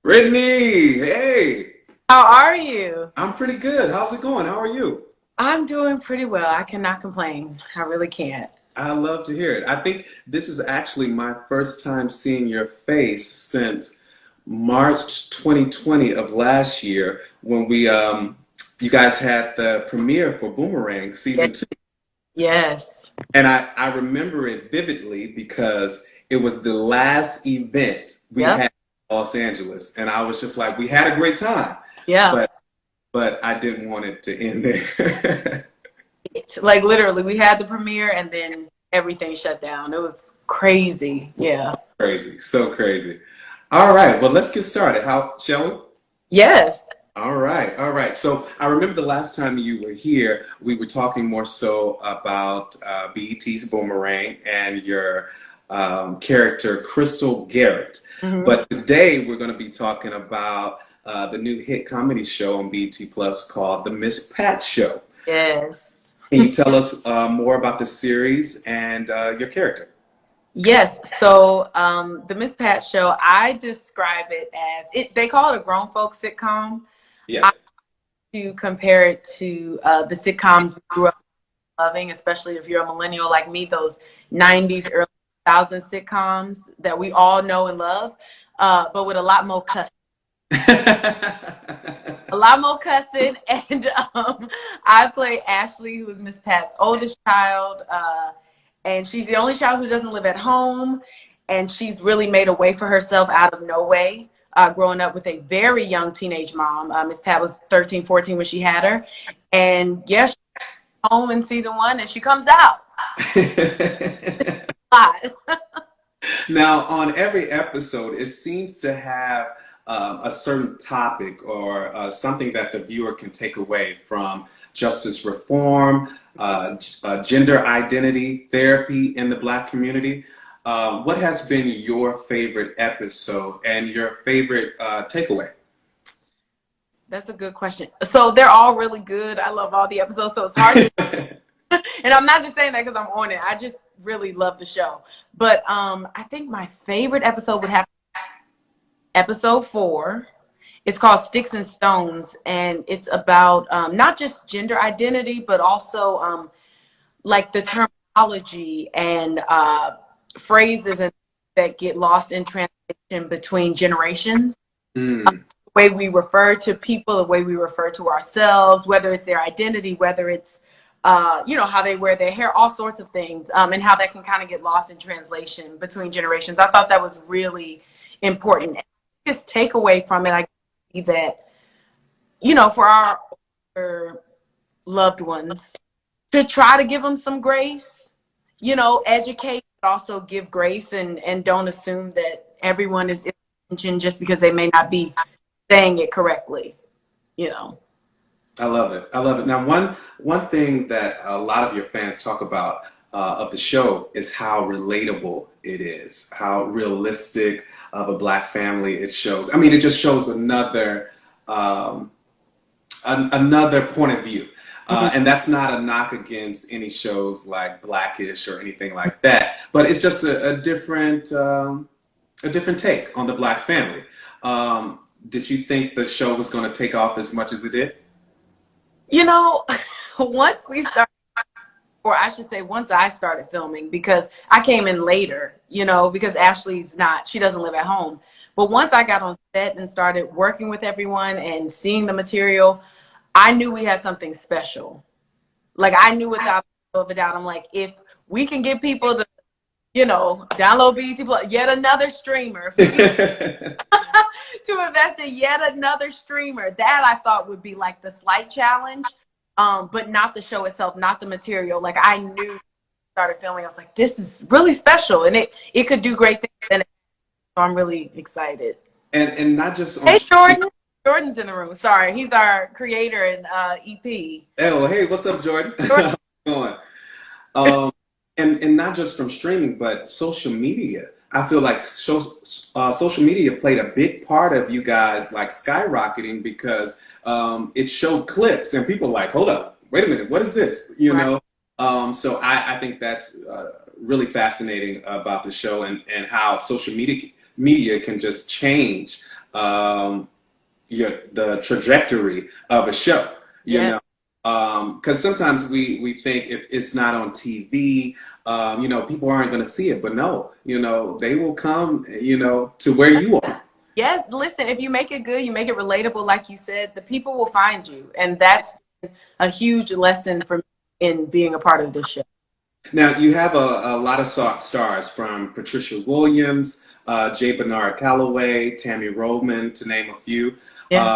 Brittany, hey, How are you? I'm pretty good. How's it going? How are you? I'm doing pretty well. I cannot complain. I really can't. I love to hear it. I think this is actually my first time seeing your face since March 2020 of last year when you guys had the premiere for Boomerang Ye- season 2. Yes. And I remember it vividly because it was the last event we Yep. had in Los Angeles. And I was just like, we had a great time, Yeah. but I didn't want it to end there. Like literally, we had the premiere and then everything shut down. It was crazy. Yeah. Crazy, so crazy. All right, well, let's get started. How shall we? Yes. All right, all right. So I remember the last time you were here, we were talking more so about BET's Boomerang and your character, Crystal Garrett. Hmm. But today we're going to be talking about the new hit comedy show on BET Plus called The Miss Pat Show. Yes. Can you tell us more about the series and your character? Yes. So, the Miss Pat show, I describe it as they call it a grown folks sitcom. Yeah. I to compare it to the sitcoms we grew up loving, especially if you're a millennial like me, those 90s, early 2000s sitcoms that we all know and love, but with a lot more cussing. A lot more cussing. And I play Ashley, who is Miss Pat's oldest child. And she's the only child who doesn't live at home. And she's really made a way for herself out of no way, growing up with a very young teenage mom. Miss Pat was 13, 14 when she had her. And yes, home in season one and she comes out. Now, on every episode, it seems to have a certain topic or something that the viewer can take away from justice reform, gender identity, therapy in the Black community. What has been your favorite episode and your favorite takeaway? That's a good question. So they're all really good. I love all the episodes, so it's hard. And I'm not just saying that because I'm on it. I just really love the show. But I think my favorite episode would have episode 4. It's called Sticks and Stones, and it's about not just gender identity, but also like the terminology and phrases and that get lost in translation between generations. Mm, The way we refer to people, the way we refer to ourselves, whether it's their identity, whether it's how they wear their hair, all sorts of things, and how that can kind of get lost in translation between generations. I thought that was really important. And the biggest takeaway from it, I see that, for our older loved ones, to try to give them some grace, educate, but also give grace and don't assume that everyone is intention just because they may not be saying it correctly, you know. I love it. I love it. Now, one thing that a lot of your fans talk about of the show is how relatable it is, how realistic of a Black family it shows. I mean, it just shows another point of view. And that's not a knock against any shows like Blackish or anything like that, but it's just a different take on the Black family. Did you think the show was going to take off as much as it did? You know, once we started, or I should say, once I started filming, because I came in later, because she doesn't live at home. But once I got on set and started working with everyone and seeing the material, I knew we had something special. Like, I knew without a doubt, I'm like, if we can get people to, download BET Plus, yet another streamer, to invest in yet another streamer, that I thought would be like the slight challenge, but not the show itself, not the material. Like, I knew started filming, I was like, this is really special, and it could do great things. And so I'm really excited. And not just on. Hey, Jordan. Jordan's in the room. Sorry, he's our creator and EP. Oh, hey, what's up, Jordan? How's it going? And not just from streaming, but social media. I feel like social media played a big part of you guys like skyrocketing because it showed clips and people like, hold up, wait a minute, what is this? So I think that's really fascinating about the show and how social media can just change the trajectory of a show, you Yeah. know, because sometimes we think if it's not on TV, people aren't going to see it, but no, they will come, to where you are. Yes, listen, if you make it good, you make it relatable, like you said, the people will find you. And that's a huge lesson for me in being a part of this show. Now, you have a lot of stars from Patricia Williams, J. Bernard Calloway, Tammy Roman, to name a few. Yeah.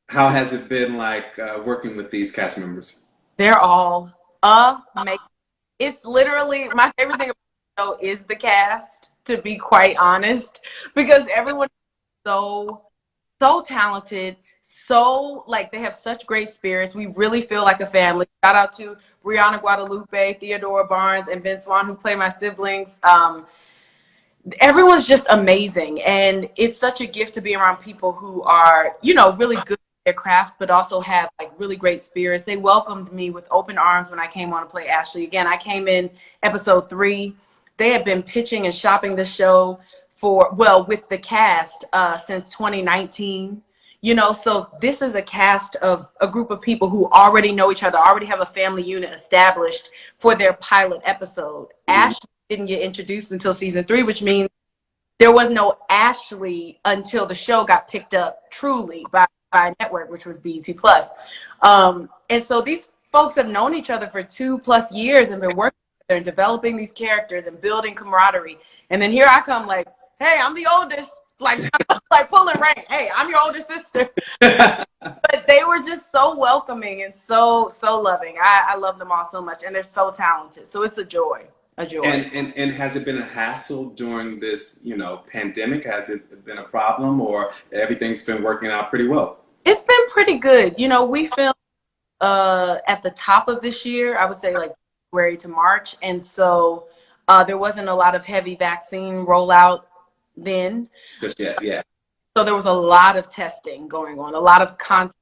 How has it been like working with these cast members? They're all amazing. It's literally my favorite thing about the show is the cast, to be quite honest, because everyone is so talented, so like they have such great spirits. We really feel like a family. Shout out to Brianna Guadalupe, Theodora Barnes, and Vince Swan, who play my siblings. Everyone's just amazing, and it's such a gift to be around people who are, really good at their craft, but also have like really great spirits. They welcomed me with open arms when I came on to play Ashley. Again, I came in episode 3. They had been pitching and shopping the show with the cast since 2019. So this is a cast of a group of people who already know each other, already have a family unit established for their pilot episode. Ashley didn't get introduced until season 3, which means there was no Ashley until the show got picked up truly by a network, which was BET Plus. And so these folks have known each other for 2+ years and been working together and developing these characters and building camaraderie. And then here I come like, hey, I'm the oldest, like pulling rank. Hey, I'm your older sister. But they were just so welcoming and so loving. I love them all so much, and they're so talented. So it's a joy. A joy. And has it been a hassle during this, pandemic? Has it been a problem, or everything's been working out pretty well? It's been pretty good. We filmed at the top of this year, I would say like February to March, and so there wasn't a lot of heavy vaccine rollout then. Just yet, yeah. So there was a lot of testing going on, a lot of content,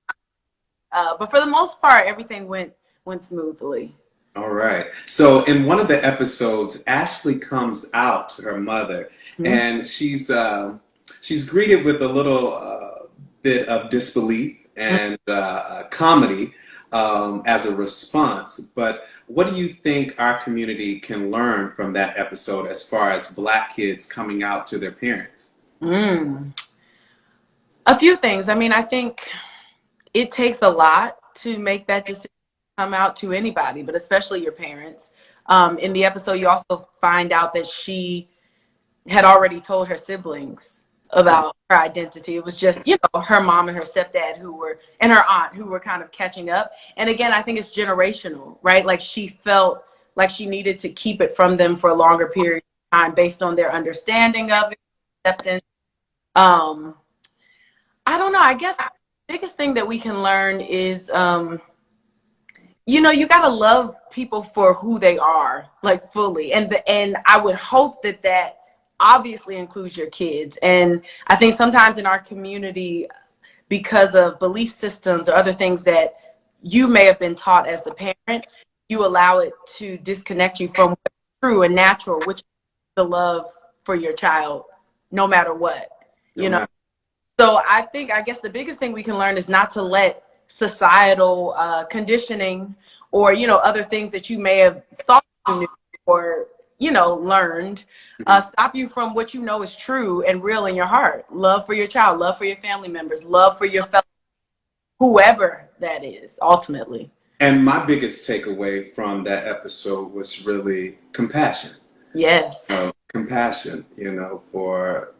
but for the most part, everything went smoothly. All right. So in one of the episodes, Ashley comes out to her mother, and she's greeted with a little bit of disbelief and comedy as a response. But what do you think our community can learn from that episode as far as Black kids coming out to their parents? A few things. I mean, I think it takes a lot to make that decision come out to anybody, but especially your parents. In the episode, you also find out that she had already told her siblings about her identity. It was just, her mom and her stepdad and her aunt who were kind of catching up. And again, I think it's generational, right? Like she felt like she needed to keep it from them for a longer period of time based on their understanding of it, acceptance. I don't know. I guess the biggest thing that we can learn is, you got to love people for who they are, like fully. And I would hope that obviously includes your kids. And I think sometimes in our community, because of belief systems or other things that you may have been taught as the parent, you allow it to disconnect you from what's true and natural, which is the love for your child, no matter what, So I guess the biggest thing we can learn is not to let societal conditioning or other things that you may have thought you knew or learned stop you from what is true and real in your heart. Love for your child, love for your family members, love for your fellow, whoever that is ultimately. And my biggest takeaway from that episode was really compassion. Yes. Compassion, for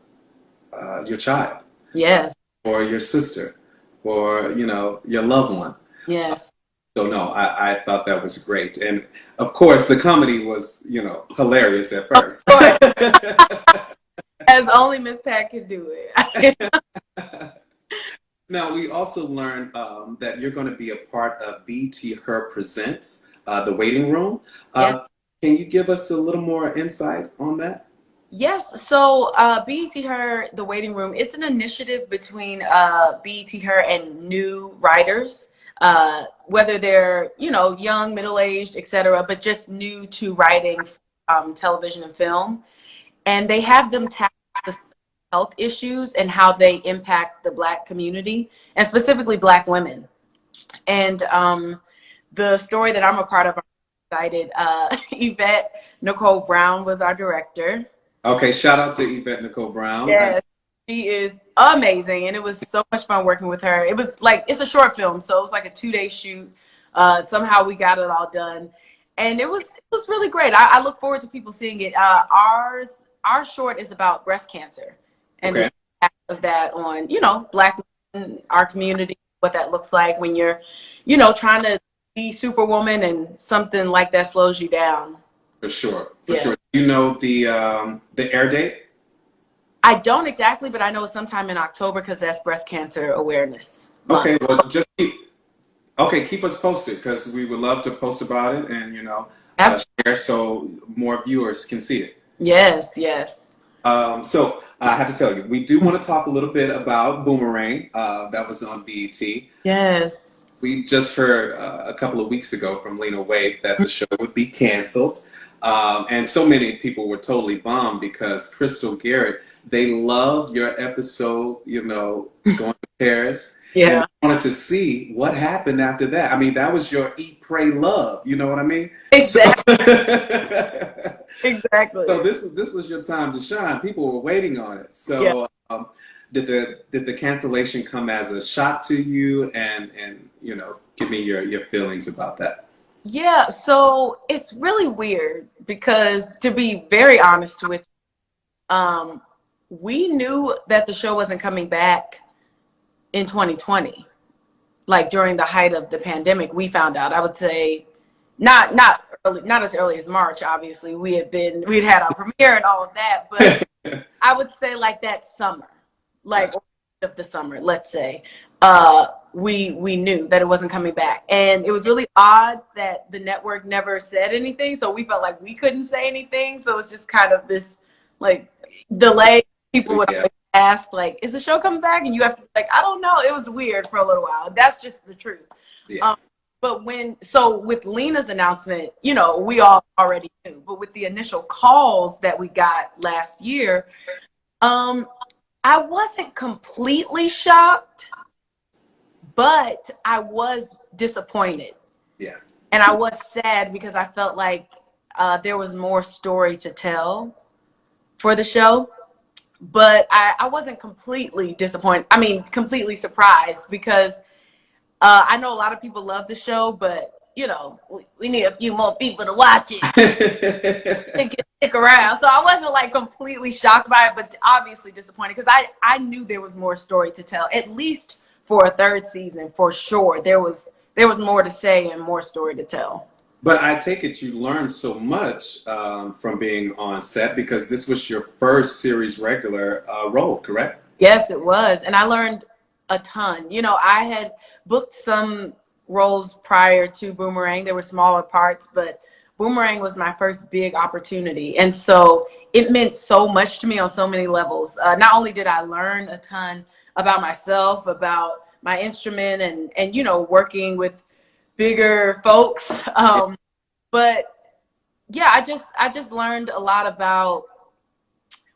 your child. Yes. For your sister, for your loved one. Yes. So no, I thought that was great, and of course the comedy was hilarious at first. As only Miss Pat could do it. Now we also learned that you're going to be a part of BT Her Presents, the waiting room. Can you give us a little more insight on that? Yes, so BET Her, the waiting room, it's an initiative between BET Her and new writers, whether they're, young, middle-aged, etc., but just new to writing television and film. And they have them tackle health issues and how they impact the Black community, and specifically Black women. And the story that I'm a part of, I'm excited. Yvette Nicole Brown was our director. Okay, shout out to Yvette Nicole Brown. Yes, she is amazing, and it was so much fun working with her. It was like, it's a short film, so it was like a 2-day shoot. Somehow we got it all done, and it was really great. I look forward to people seeing it. Our short is about breast cancer and the impact of that on, Black women, our community, what that looks like when you're, trying to be Superwoman and something like that slows you down. For sure. Do you know the air date? I don't exactly, but I know it's sometime in October because that's breast cancer awareness month. Okay, well, keep us posted, because we would love to post about it and, share so more viewers can see it. Yes. So I have to tell you, we do want to talk a little bit about Boomerang. That was on BET. Yes. We just heard a couple of weeks ago from Lena Waithe that the show would be canceled. And so many people were totally bummed because Crystal Garrett, they loved your episode, going to Paris. Yeah. And wanted to see what happened after that. I mean, that was your eat, pray, love. You know what I mean? Exactly. Exactly. So this was your time to shine. People were waiting on it. So did the cancellation come as a shock to you? And give me your feelings about that. Yeah. So it's really weird because, to be very honest with you, we knew that the show wasn't coming back in 2020, like during the height of the pandemic. We found out, I would say, not as early as March. Obviously, we'd had our premiere and all of that, but I would say like that summer, like of the summer, let's say, we knew that it wasn't coming back, and it was really odd that the network never said anything. So we felt like we couldn't say anything. So it was just kind of this like delay. People would ask, like, is the show coming back? And you have to be like, I don't know. It was weird for a little while. That's just the truth. Yeah. But with Lena's announcement, we all already knew. But with the initial calls that we got last year, I wasn't completely shocked, but I was disappointed. Yeah. And I was sad because I felt like there was more story to tell for the show. But I wasn't completely disappointed. I mean, completely surprised, because I know a lot of people love the show, but we need a few more people to watch it and stick around. So I wasn't like completely shocked by it, but obviously disappointed, because I knew there was more story to tell. At least for a third season, for sure, there was more to say and more story to tell. But I take it you learned so much from being on set, because this was your first series regular role, correct? Yes, it was. And I learned a ton. I had booked some roles prior to Boomerang. There were smaller parts, but Boomerang was my first big opportunity. And so it meant so much to me on so many levels. Not only did I learn a ton about myself, about my instrument, and working with bigger folks. But yeah, I just learned a lot about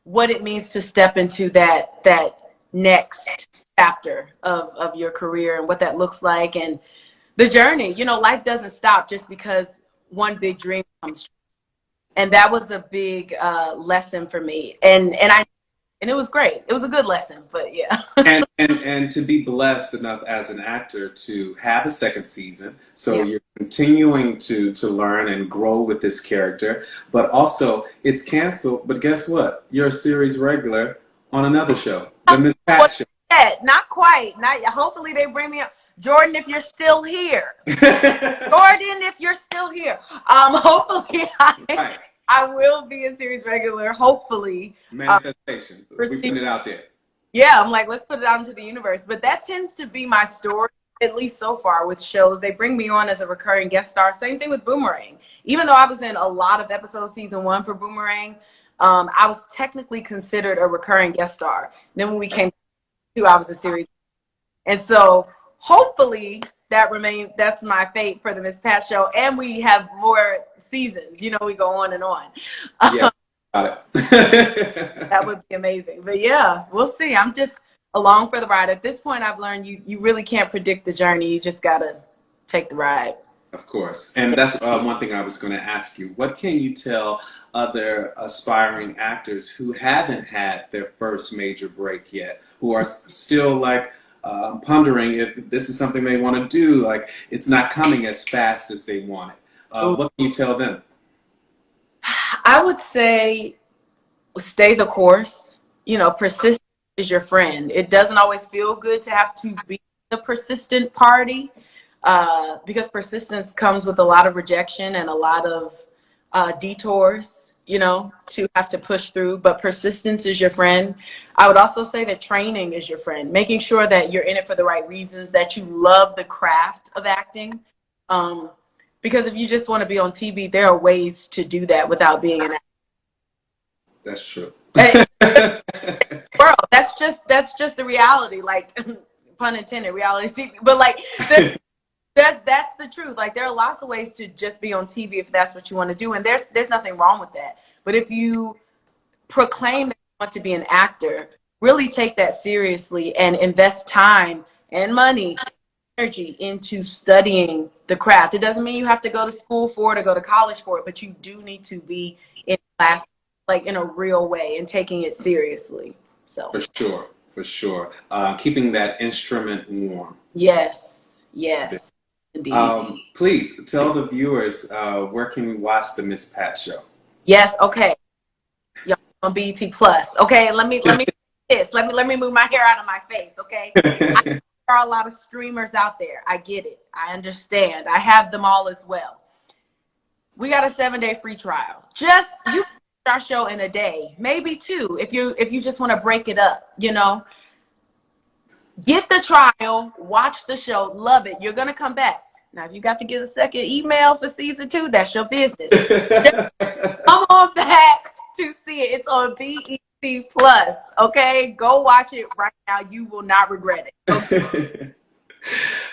what it means to step into that next chapter of your career, and what that looks like, and the journey. Life doesn't stop just because one big dream comes true. And that was a big lesson for me. And it was great. It was a good lesson, but yeah. and to be blessed enough as an actor to have a second season, so you're continuing to learn and grow with this character, but also it's canceled. But guess what? You're a series regular on another show, the Miss Pat Show. Not quite. Hopefully they bring me up. Jordan, if you're still here. Jordan, if you're still here. Hopefully I will be a series regular, hopefully. Manifestation. We put it out there. Yeah, I'm like, let's put it out into the universe. But that tends to be my story, at least so far with shows. They bring me on as a recurring guest star. Same thing with Boomerang. Even though I was in a lot of episodes, season 1 for Boomerang, I was technically considered a recurring guest star. Then when we came to, I was a series. And so hopefully that's my fate for the Miss Pat Show. And we have more seasons, we go on and on. Yeah. about it. That would be amazing. But yeah, we'll see. I'm just along for the ride. At this point, I've learned you really can't predict the journey. You just gotta take the ride. Of course. And that's one thing I was going to ask you. What can you tell other aspiring actors who haven't had their first major break yet, who are still like pondering if this is something they want to do, like it's not coming as fast as they want it? What can you tell them? I would say stay the course. You know, persistence is your friend. It doesn't always feel good to have to be the persistent party, because persistence comes with a lot of rejection and a lot of detours, you know, to have to push through. But persistence is your friend. I would also say that training is your friend, making sure that you're in it for the right reasons, that you love the craft of acting. Because if you just want to be on TV, there are ways to do that without being an actor. That's true. World, that's just the reality, like pun intended, reality TV. But like that's the truth. Like there are lots of ways to just be on TV if that's what you want to do, and there's nothing wrong with that. But if you proclaim that you want to be an actor, really take that seriously and invest time and money, energy into studying the craft. It doesn't mean you have to go to school for it or go to college for it, but you do need to be in class, like in a real way, and taking it seriously. So for sure. Keeping that instrument warm. yes, indeed. Please tell the viewers where can we watch the Miss Pat Show? Yes, okay. Y'all on BET Plus. Okay, let me this. Let me move my hair out of my face. Okay. There are a lot of streamers out there. I get it. I understand. I have them all as well. We got a 7-day free trial. Just you our show in a day, maybe 2, if you just want to break it up, you know. Get the trial, watch the show, love it. You're gonna come back. Now, if you got to get a second email for season 2, that's your business. Come on back to see it. It's on BET Plus. Okay, go watch it right now. You will not regret it. Okay?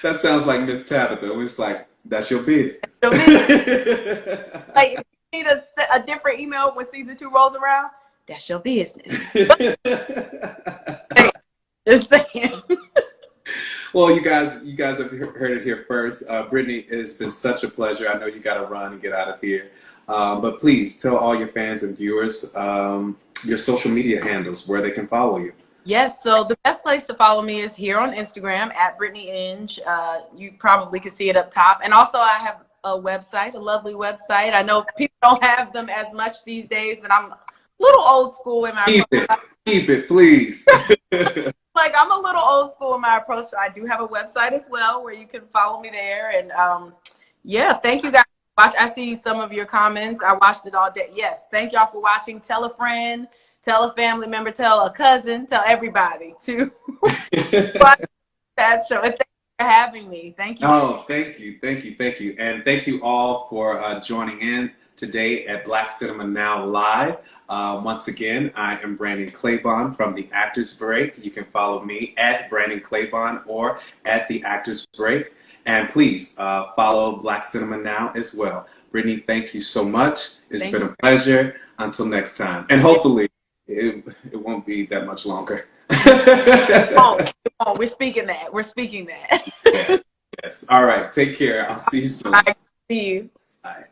That sounds like Miss Tabitha. It's like that's your business. That's your business. Like, need a different email when season 2 rolls around, that's your business. Just saying. Well, you guys have heard it here first. Brittany, it's been such a pleasure. I know you got to run and get out of here. But please tell all your fans and viewers your social media handles, where they can follow you. Yes, so the best place to follow me is here on Instagram at Brittany Inge. You probably can see it up top. And also I have a website, a lovely website. I know people don't have them as much these days, but I'm a little old school in my approach. Keep it, please. Like I'm a little old school in my approach. I do have a website as well where you can follow me there. And yeah, thank you guys for watching. I see some of your comments. I watched it all day. Yes, thank y'all for watching. Tell a friend, tell a family member, tell a cousin, tell everybody to watch that show. And for having me. Thank you. Oh, thank you. And thank you all for joining in today at Black Cinema Now Live. Once again, I am Brandon Claybon from The Actors Break. You can follow me at Brandon Claybon or at The Actors Break. And please follow Black Cinema Now as well. Brittany, thank you so much. It's been a pleasure. Until next time. And hopefully it won't be that much longer. We're speaking that. Yes. All right. Take care. I'll see you soon. I see you. Bye.